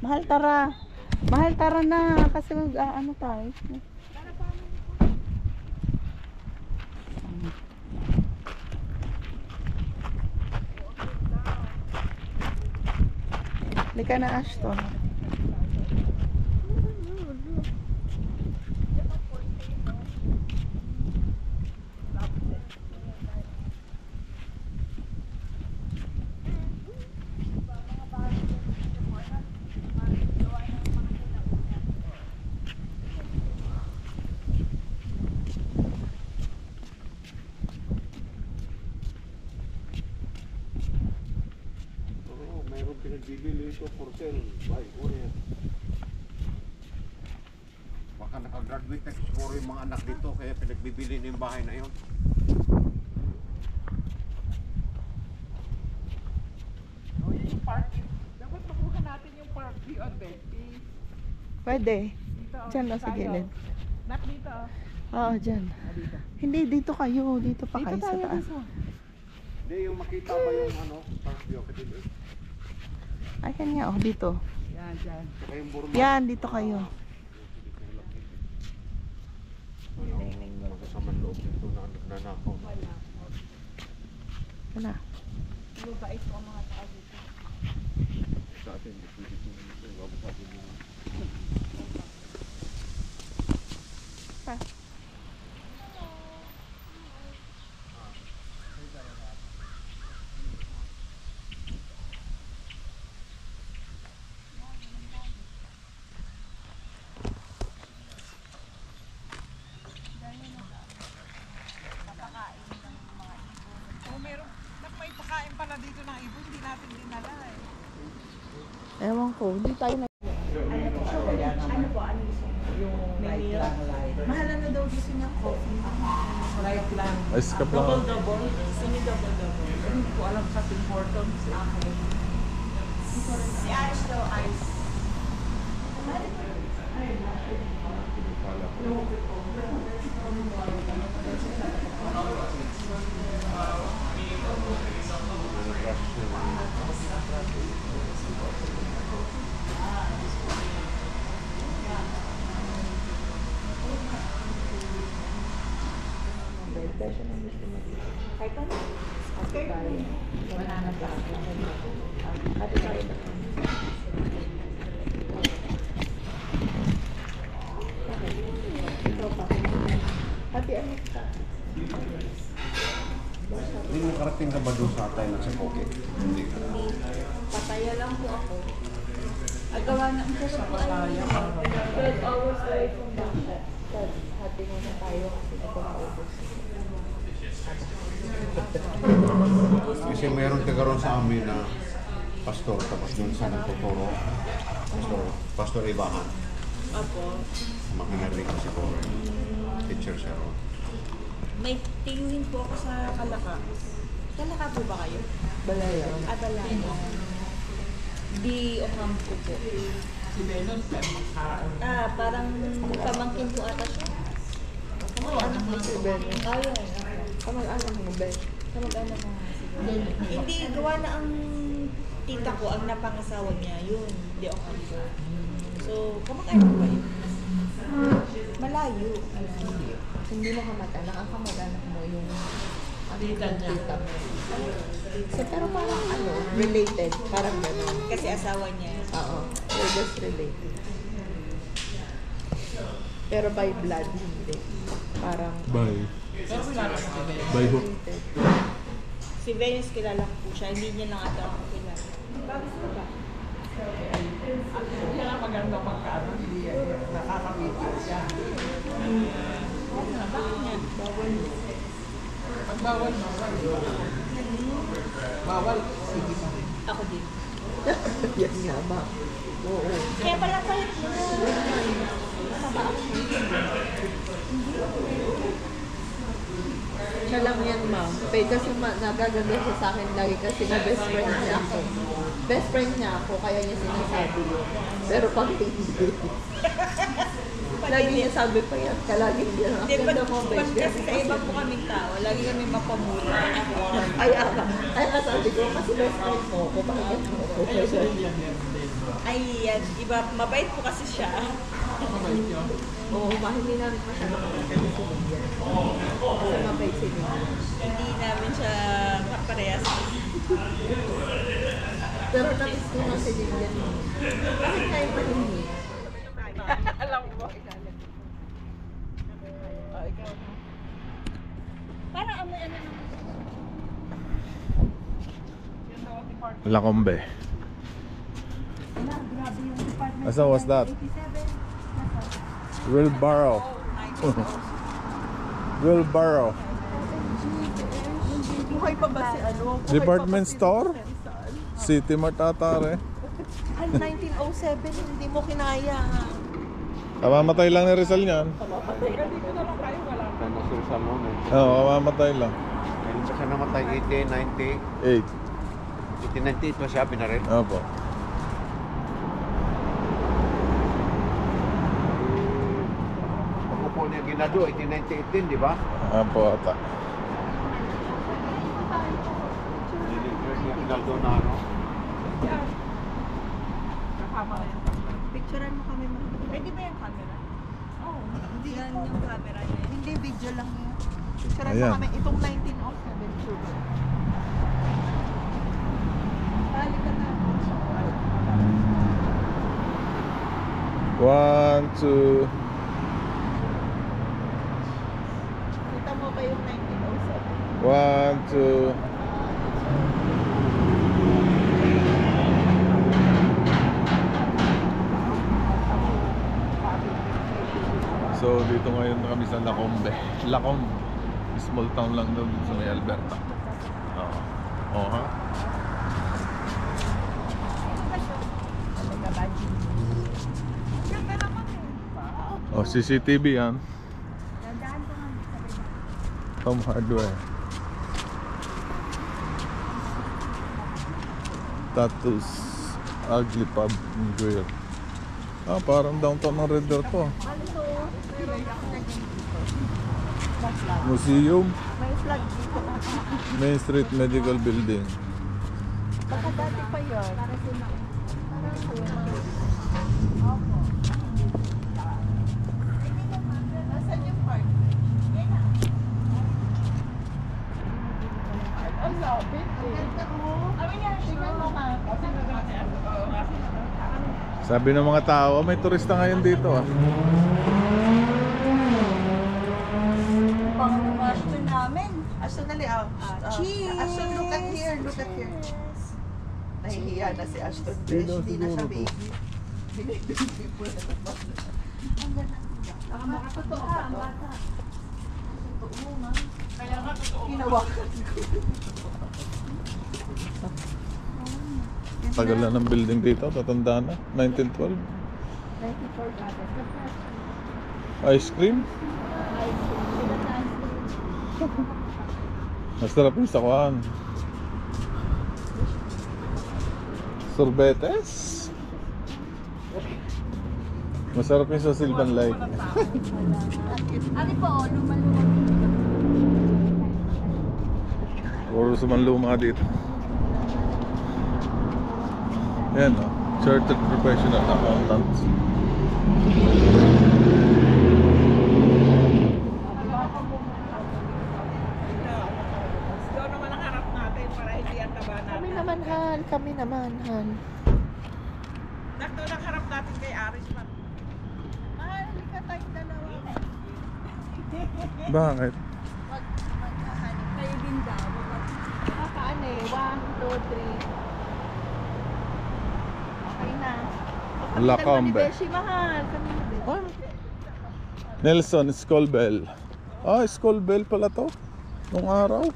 Mahal tara. Mahal tara na. Kasi ano tayo. Lika na, Ashton. Bibili ito for sale by Korea. Baka nakagraduate na siguro yung mga anak dito kaya pinagbibili na yung bahay na yun. O yun yung parking. Dapat makuha natin yung parking on Betty. Pwede. Dito. Diyan lang sa gilid. Not dito. Oo, dyan. Dito. Hindi, dito kayo. Dito pa kayo sa taas. Hindi yung makita ba yung park view ka dito? Ayan nga, oh, dito. Yan, dyan. Saka yung Burma. Yan, dito kayo. Magkasamang loob dito na nanakaw. Wala. Lubait ko ang mga tao dito. Sa atin, pwede ito. Bago sa atin yung... Pa. Pala dito ng ibon, hindi natin dinala eh. Ewan ko, hindi tayo na... Ano po? Ano yung light lang light? Mahal na daw gusto niya coffee. Light lang. Ice cup lang. Double-double. Semi-double-double. Hindi ko alam sa Tim Hortons. Si Ice daw, Ice. Kahit ano? Okay. Banana pa. Hati tayo. Ito pa. Hati ano ka? Hindi mo karating ka ba doon sa atay na sa Poke? Hindi ka. Pataya lang po ako. Agawa na ang sa pataya. 12 hours away from Baghdad. Hati muna tayo kasi ito maubos. Kasi mayroon tagaroon sa amin na pastor, tapos doon sa nagtuturo. Pastor Ibahan. Apo. Makinarinig ko siguro. Teacher siya ron. May tingin po ako sa Kalaka. Kalaka po ba kayo? Balaya. Balaya. Di Ocampo po. Si Venus, Parang pamangkin po ata siya. Ano mo si Ben? Ayun. Kamag-anak mo, Ben? Kamag-anak ko nga siguro. Hindi, gawa na ang tita ko, ang napangasawa niya, yun. Di Ocampo. So, kamag-anak ba yun? Malayo. Hindi mo kamag-anak. Ang kamag-anak mo yung... tita niya. Tita mo. So, pero parang related. Parang gano'n. Kasi asawa niya. Oo. They're just related. Pero by blood, hindi. Parang... Bye. Pero kilala ko si Venus. Bye ho. related. Si Venus kilala ko po siya, hindi niya lang ata ako kilala. Bakit po ba? Kaya nga maganda magkaano, hindi nakakabito siya. Bakit niya? Pag bawal, bawal, sige pa rin. Ako din. Yan nga ba? Oo. Kaya pala kahit mo. Siya lang yan, ma'am. Kasi nagaganda siya sa akin lagi kasi na best friend niya ako. Best friend niya ako, kaya niya sinasabi yun. Pero pag hindi. Lagi niya sabi pa yan, kalagi niya. Ang Hindi, ganda mo, best kasi friend. sa iba po kaming tao, lagi kami mapamula. Ay, sabi ko, kasi best friend mo ako, bakit mo ako? Ayun, yan din. Ay, yan. Iba, mabait po kasi siya. Oo, hindi namin masyadong kasi si Lilian. Kasi mabait si Lilian. Hindi namin siya kaparehas. Pero na-miss ko na si Lilian. Bakit kayo mahihingi? Alam mo. Parang amoy ano naman. Lacombe. Asa was that? Wheelbarrow. Wheelbarrow. Buhay pa ba si ano? Department store? City Mart ata rin. Ay, 1907, hindi mo kinaya. Kamamatay lang ni Rizal niyan. Dito na lang tayo, wala. Dinosaur sa moment. Oo, kamamatay lang. Kailan pa siya namatay? 1890. 8. 1898 pa siya, pinaril. Opo. Pagkupo niya ginado, 1898 din, di ba? Opo ata. Niligtas niya Ginaldo na ano. Nakama na yan. Picturean mo kami mo. Pwede ba yung camera? Oo. Hindi yan yung camera niya. Hindi, video lang yun. Picturean mo Ayan. kami. Itong 1907 shoot. Balik ka na. 1, 2. Kita mo ba yung 1907? 1, 2. So dito ngayon na kami sa Lacombe. Lacombe, small town lang doon sa may Alberta. Oo. Oo ha? Ganda naman eh. Oh, CCTV yan. Tom Hardware. Tattoos. Ugly Pub and Grill. Ah, parang downtown ng Red Deer to. Museum. May flag dito. Main Street Medical Building. Baka dati pa yun. Nasaan yung park? Ang lapit eh. Tingnan mo nga. Sabi ng mga tao, may turista ngayon dito ah. Pang-master namin. Ashton, dali ah. Cheese! Ashton, look at here. Look at here. Nahihiya na si Ashton. Besh, hindi na siya baby. Binibaby po na naman. Totoo ba to? Totoo nga. Kaya nga totoo. Hinawakan ko. Tagal na ng building dito, tatanda na. 1912. 94 Ice cream. Masarap yung sakuan. Sorbetes. Masarap yung sa Silvan Lake. Ano po, lumalumang. Puro sumanluma dito. Yan o. Chartered Professional Accountants. Doon naman ang harap natin para hindi ang taba natin. Kami naman, Han. Doon ang harap natin kay Aris man. Hindi ka tayong dalawa. Bakit? Maghahanap kayo din daw. Paano eh? 1, 2, 3. Okay na. Lacombe. Beshi, mahal. Kami ni Beshi. Nelson Scovell. Ah, Scovell pala to. Nung araw.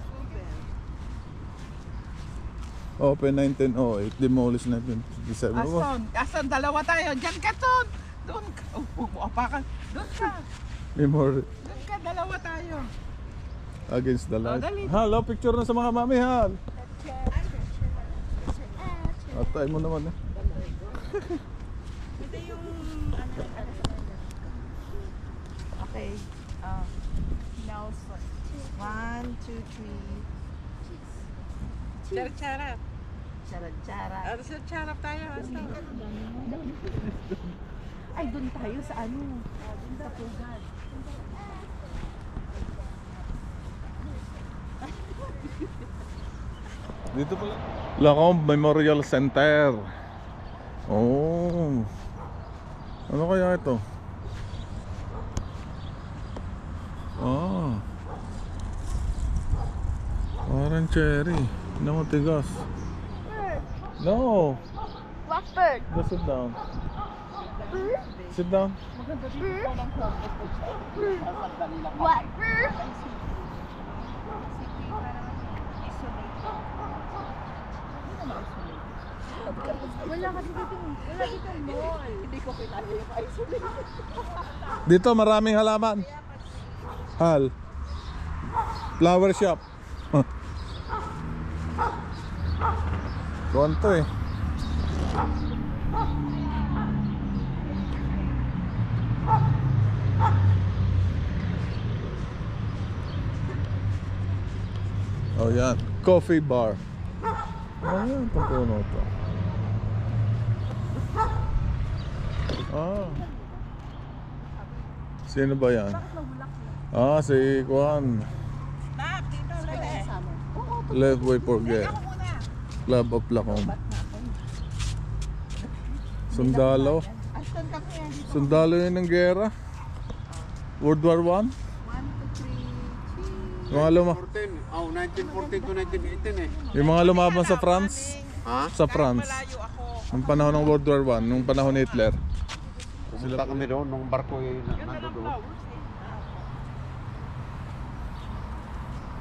Open 1908, demolished 1957. Oh, Asan, dalawa tayo. Diyan ka, Ton. Doon ka. Apakan. Doon ka. memory Doon ka, dalawa tayo. against the light. dali. Hello, picture na sa mga mami, hal. Atay mo naman eh. Ito yung ano. Okay. Nelson. 1, 2, 3. Charap. Charap-charap. Ano sa charap tayo? Ay, doon tayo sa ano? Sa Pugad. Dito pala. Lacombe Memorial Center. Oh. Ano kaya ito? Ah. Parang cherry. No, tigas. No. Blackbird. Go sit down. Sit down. Blackbird. Wala ka dito. Wala dito mall. Hindi ko kilala yung isolate. Dito maraming halaman. Hal. Flower shop. Kuwan to eh. Oh yan, coffee bar. Oh yan, itong puno to. Ah. Sino ba yan? Ah, si Kuan. Nak, dito ulit. Let we forget. Club of Lacombe. Sundalo. Sundalo yun ng gera. World War I. 1, 2, 3, Mga luma 1914 to 1918 eh. yung mga lumaban sa France. Ha? Sa France. malayo ako. Nung panahon ng World War I, nung panahon ni Hitler. Pumunta kami doon, nung barko yung nando doon.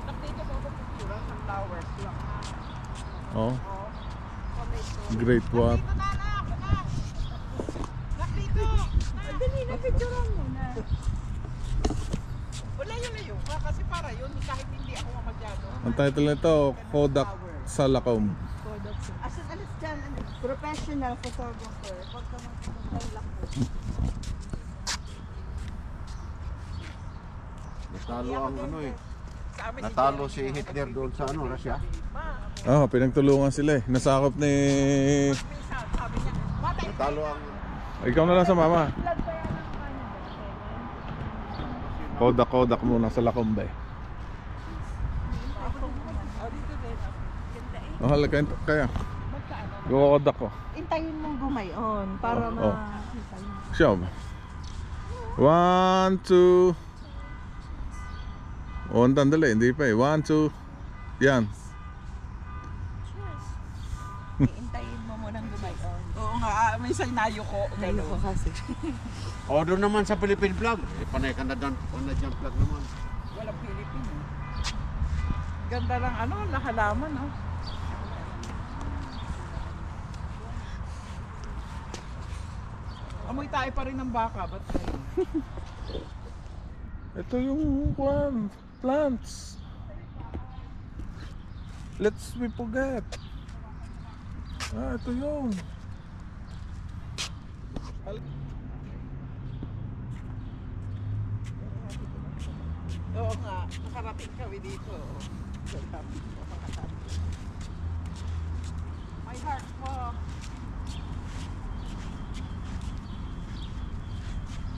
Nakdito ko ako picture ng flowers lang. Oh. Great one. Dito na, nak. Nakdito. Dali na, picturean mo na. Wala yun na yun. Kasi para yun, kahit hindi ako mamadyado. Ang title nito, Kodak sa Lacombe. Asan alas dyan? Professional photographer. Huwag ka mag-tailak mo. Natalo ang ano eh. Sa amin, Natalo si Hitler doon sa ano, Russia. Ah, pinagtulungan sila eh. Nasakop ni... sabi niya, matay. Natalo ang Ikaw na lang sa mama. Kodak muna sa Lacombe. Oh, halika kaya. Kodak ko. Intayin mong gumayon para Oh, oh. makita mo. Siya ba? 1, 2. Oh, ang tandali, hindi pa eh. 1, 2. Yan. Intayin mo munang gumayon. Oo nga, may sinayo ko. Ayun ko kasi. O doon naman sa Philippine flag. Eh, panay Canadian flag naman. Walang Pilipino. Ganda lang ano, nakalaman oh. Amoy tayo pa rin ng baka, ba't tayo? Ito yung plants. Let's we forget. Ah, ito yun. Oo nga, nakarating kami dito. My heart po.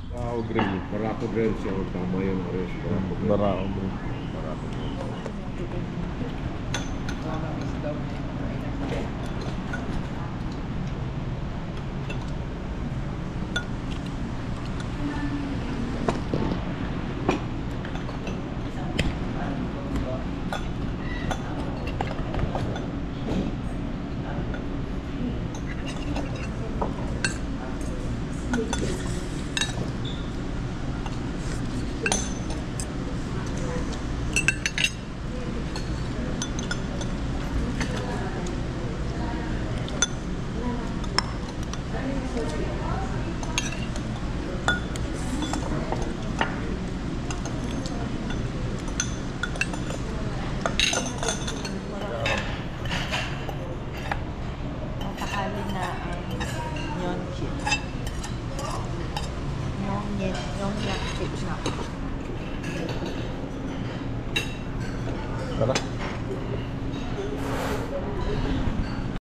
Barako Grill. Barako Grill siya. Tama yun. Barako Grill. Barao.